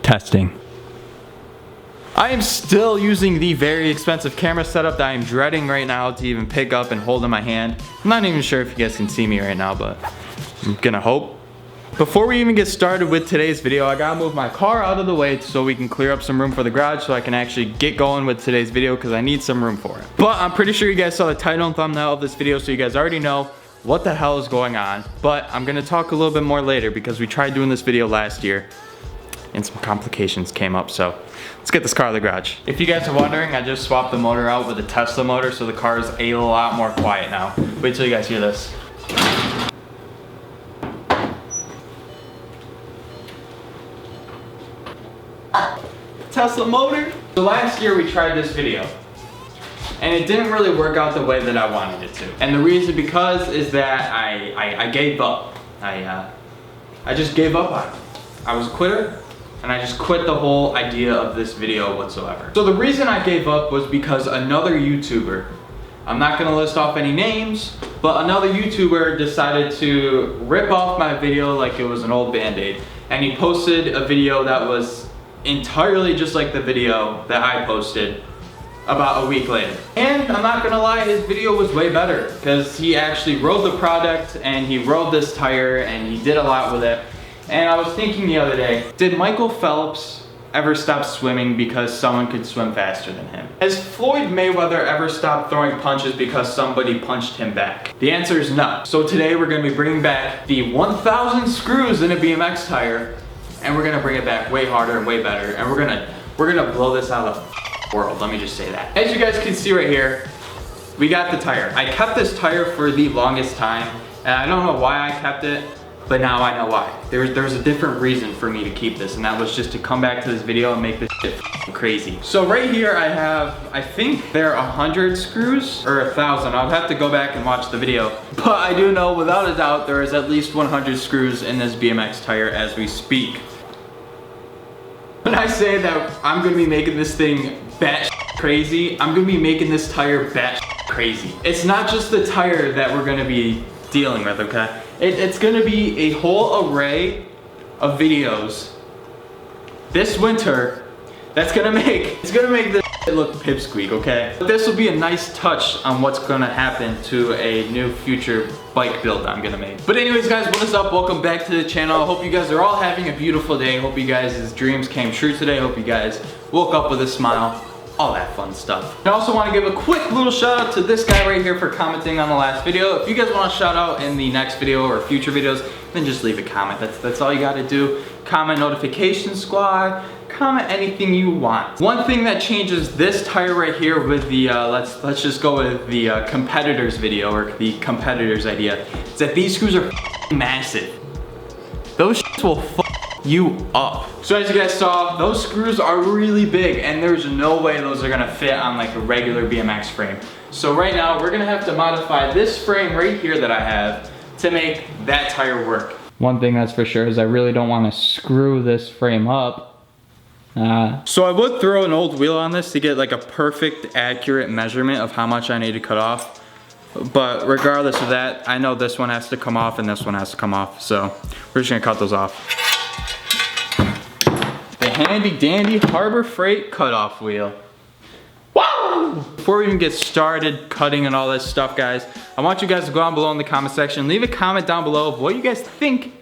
Testing. I am still using the very expensive camera setup that I'm dreading right now to even pick up and hold in my hand. I'm not even sure if you guys can see me right now, but I'm gonna hope. Before we even get started with today's video, I gotta move my car out of the way so we can clear up some room for the garage so I can actually get going with today's video because I need some room for it. But I'm pretty sure you guys saw the title and thumbnail of this video, so you guys already know what the hell is going on. But I'm gonna talk a little bit more later because we tried doing this video last year and some complications came up, so let's get this car out of the garage. If you guys are wondering, I just swapped the motor out with a Tesla motor, so the car is a lot more quiet now. Wait till you guys hear this. Tesla motor. So last year we tried this video and it didn't really work out the way that I wanted it to. And the reason because is that I gave up. I just gave up on it. I was a quitter and I just quit the whole idea of this video whatsoever. So the reason I gave up was because another YouTuber, I'm not gonna list off any names, but another YouTuber decided to rip off my video like it was an old Band-Aid. And he posted a video that was entirely just like the video that I posted about a week later. And I'm not gonna lie, his video was way better because he actually rode the product and he rode this tire and he did a lot with it. And I was thinking the other day, did Michael Phelps ever stop swimming because someone could swim faster than him? Has Floyd Mayweather ever stopped throwing punches because somebody punched him back? The answer is no. So today we're gonna be bringing back the 1,000 screws in a BMX tire, and we're gonna bring it back way harder and way better, and we're gonna blow this out of the world, let me just say that. As you guys can see right here, we got the tire. I kept this tire for the longest time, and I don't know why I kept it, but now I know why. There's a different reason for me to keep this, and that was just to come back to this video and make this shit crazy. So right here I have, I think there are 100 screws, or 1,000. I'll have to go back and watch the video. But I do know without a doubt there is at least 100 screws in this BMX tire as we speak. When I say that I'm gonna be making this thing batshit crazy, I'm gonna be making this tire batshit crazy. It's not just the tire that we're gonna be dealing with, okay? It's gonna be a whole array of videos this winter that's gonna make this look pipsqueak, okay? But this will be a nice touch on what's gonna happen to a new future bike build I'm gonna make. But anyways guys, what is up? Welcome back to the channel. I hope you guys are all having a beautiful day. I hope you guys' dreams came true today. I hope you guys woke up with a smile. All that fun stuff. I also want to give a quick little shout out to this guy right here for commenting on the last video. If you guys want a shout out in the next video or future videos, then just leave a comment. That's all you gotta do. Comment notification squad, comment anything you want. One thing that changes this tire right here with the, let's just go with the competitors video or the competitors idea, is that these screws are massive. Those shits will you up. So as you guys saw, those screws are really big and there's no way those are gonna fit on like a regular BMX frame. So right now we're gonna have to modify this frame right here that I have to make that tire work. One thing that's for sure is I really don't want to screw this frame up. So I would throw an old wheel on this to get like a perfect accurate measurement of how much I need to cut off. But regardless of that, I know this one has to come off and this one has to come off. So we're just gonna cut those off. Handy dandy Harbor Freight cutoff wheel. Woo! Before we even get started cutting and all this stuff, guys, I want you guys to go down below in the comment section. Leave a comment down below of what you guys think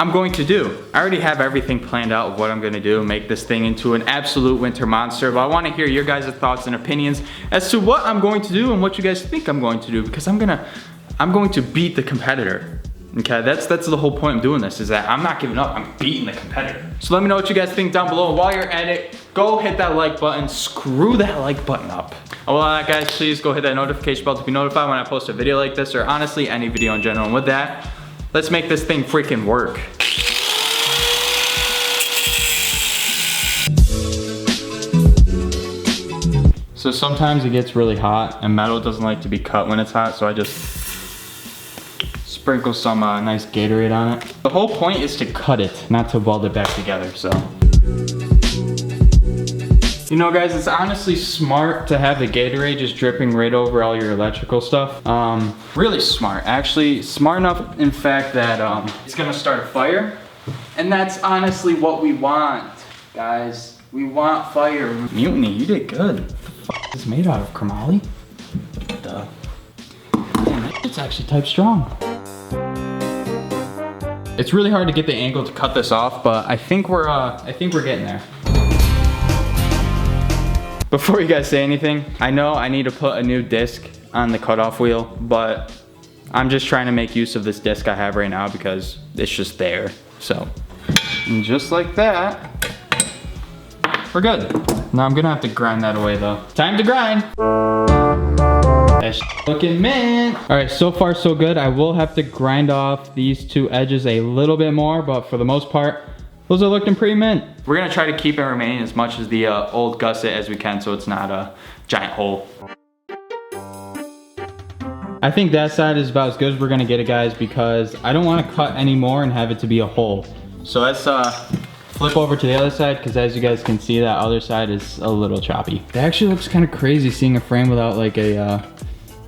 I'm going to do. I already have everything planned out of what I'm gonna do, make this thing into an absolute winter monster, but I wanna hear your guys' thoughts and opinions as to what I'm going to do and what you guys think I'm going to do, because I'm going to beat the competitor. Okay, that's the whole point of doing this, is that I'm not giving up, I'm beating the competitor. So let me know what you guys think down below. While you're at it, go hit that like button, screw that like button up. Well, guys, please go hit that notification bell to be notified when I post a video like this, or honestly, any video in general. And with that, let's make this thing freaking work. So sometimes it gets really hot and metal doesn't like to be cut when it's hot, so I just sprinkle some nice Gatorade on it. The whole point is to cut it, not to weld it back together, so. You know guys, it's honestly smart to have the Gatorade just dripping right over all your electrical stuff. Really smart, actually smart enough in fact that it's gonna start a fire. And that's honestly what we want Guys, we want fire. Mutiny, you did good. What the f is this made out of, Kamali? Duh. Man, that shit's actually type strong. It's really hard to get the angle to cut this off, but I think we're getting there. Before you guys say anything, I know I need to put a new disc on the cutoff wheel, but I'm just trying to make use of this disc I have right now because it's just there. So, and just like that, we're good. Now I'm gonna have to grind that away though. Time to grind. That's looking mint. All right, so far so good. I will have to grind off these two edges a little bit more, but for the most part, those are looking pretty mint. We're gonna try to keep it remaining as much as the old gusset as we can so it's not a giant hole. I think that side is about as good as we're gonna get it, guys, because I don't wanna cut any more and have it to be a hole. So let's flip over to the other side, because as you guys can see, that other side is a little choppy. It actually looks kind of crazy seeing a frame without like a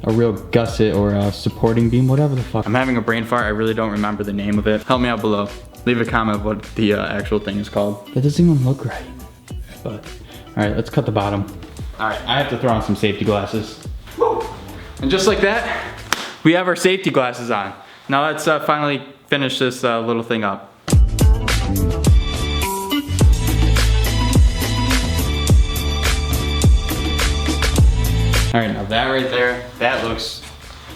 real gusset or a supporting beam, whatever the fuck. I'm having a brain fart. I really don't remember the name of it. Help me out below. Leave a comment of what the actual thing is called. That doesn't even look right. But, all right, let's cut the bottom. All right, I have to throw on some safety glasses. Woo! And just like that, we have our safety glasses on. Now let's finally finish this little thing up. All right, now that right there, that looks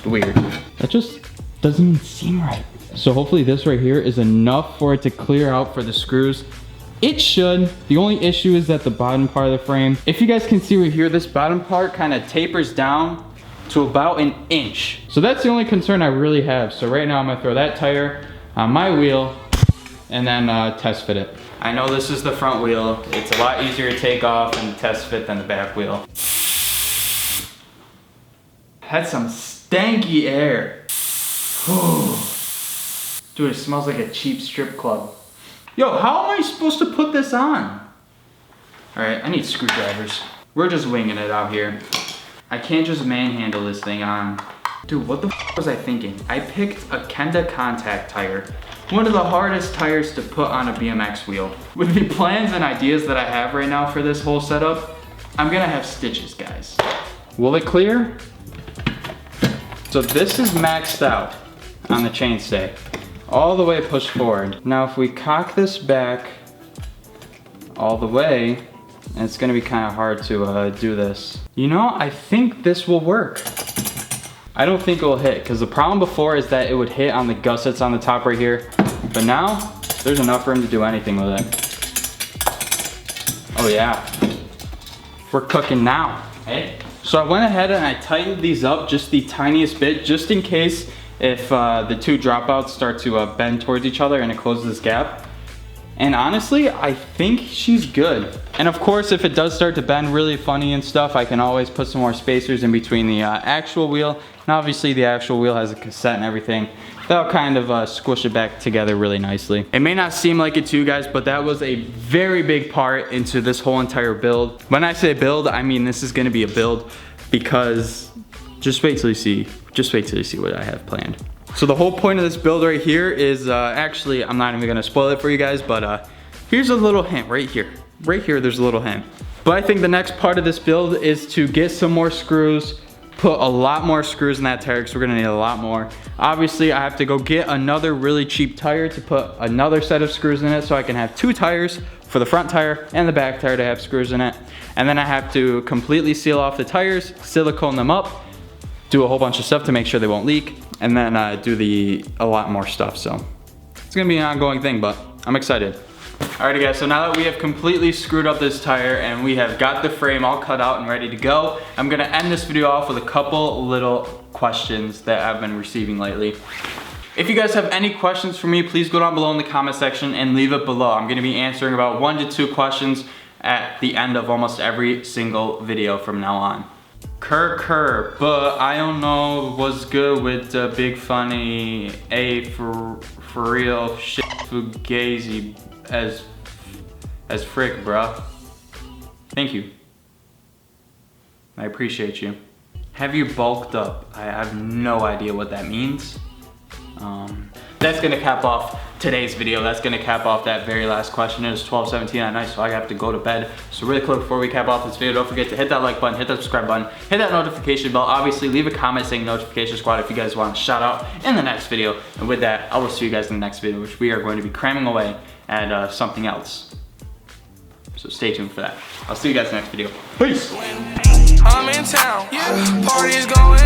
weird. That just doesn't even seem right. So hopefully this right here is enough for it to clear out for the screws. It should. The only issue is that the bottom part of the frame, if you guys can see right here, this bottom part kind of tapers down to about an inch. So that's the only concern I really have. So right now I'm gonna throw that tire on my wheel and then test fit it. I know this is the front wheel. It's a lot easier to take off and test fit than the back wheel. Had some stanky air. Dude, it smells like a cheap strip club. Yo, how am I supposed to put this on? All right, I need screwdrivers. We're just winging it out here. I can't just manhandle this thing on. Dude, what the f was I thinking? I picked a Kenda contact tire. One of the hardest tires to put on a BMX wheel. With the plans and ideas that I have right now for this whole setup, I'm gonna have stitches, guys. Will it clear? So this is maxed out on the chainstay, all the way pushed forward. Now if we cock this back all the way, and it's gonna be kind of hard to do this. You know, I think this will work. I don't think it will hit, because the problem before is that it would hit on the gussets on the top right here. But now, there's enough room to do anything with it. Oh yeah, we're cooking now, hey? So I went ahead and I tightened these up just the tiniest bit, just in case if the two dropouts start to bend towards each other and it closes this gap. And honestly, I think she's good. And of course, if it does start to bend really funny and stuff, I can always put some more spacers in between the actual wheel. And obviously the actual wheel has a cassette and everything. That'll kind of squish it back together really nicely. It may not seem like it to you guys, but that was a very big part into this whole entire build. When I say build, I mean this is gonna be a build, because just wait till you see what I have planned. So the whole point of this build right here is, actually, I'm not even gonna spoil it for you guys, but here's a little hint right here. Right here, there's a little hint. But I think the next part of this build is to get some more screws, put a lot more screws in that tire, because we're gonna need a lot more. Obviously, I have to go get another really cheap tire to put another set of screws in it, so I can have two tires for the front tire and the back tire to have screws in it. And then I have to completely seal off the tires, silicone them up, do a whole bunch of stuff to make sure they won't leak, and then do a lot more stuff. So it's gonna be an ongoing thing, but I'm excited. Alrighty guys, so now that we have completely screwed up this tire and we have got the frame all cut out and ready to go, I'm gonna end this video off with a couple little questions that I've been receiving lately. If you guys have any questions for me, please go down below in the comment section and leave it below. I'm gonna be answering about 1 to 2 questions at the end of almost every single video from now on. But I don't know what's good with the big funny for real shit fugazi as frick, bruh. Thank you. I appreciate you. Have you bulked up? I have no idea what that means. That's gonna cap off today's video. That's gonna cap off that very last question. It is 12:17 at night, so I have to go to bed. So really quick before we cap off this video, don't forget to hit that like button, hit that subscribe button, hit that notification bell. Obviously, leave a comment saying notification squad if you guys want a shout out in the next video. And with that, I will see you guys in the next video, which we are going to be cramming away at something else. So stay tuned for that. I'll see you guys in the next video. Peace. I'm in town, party's going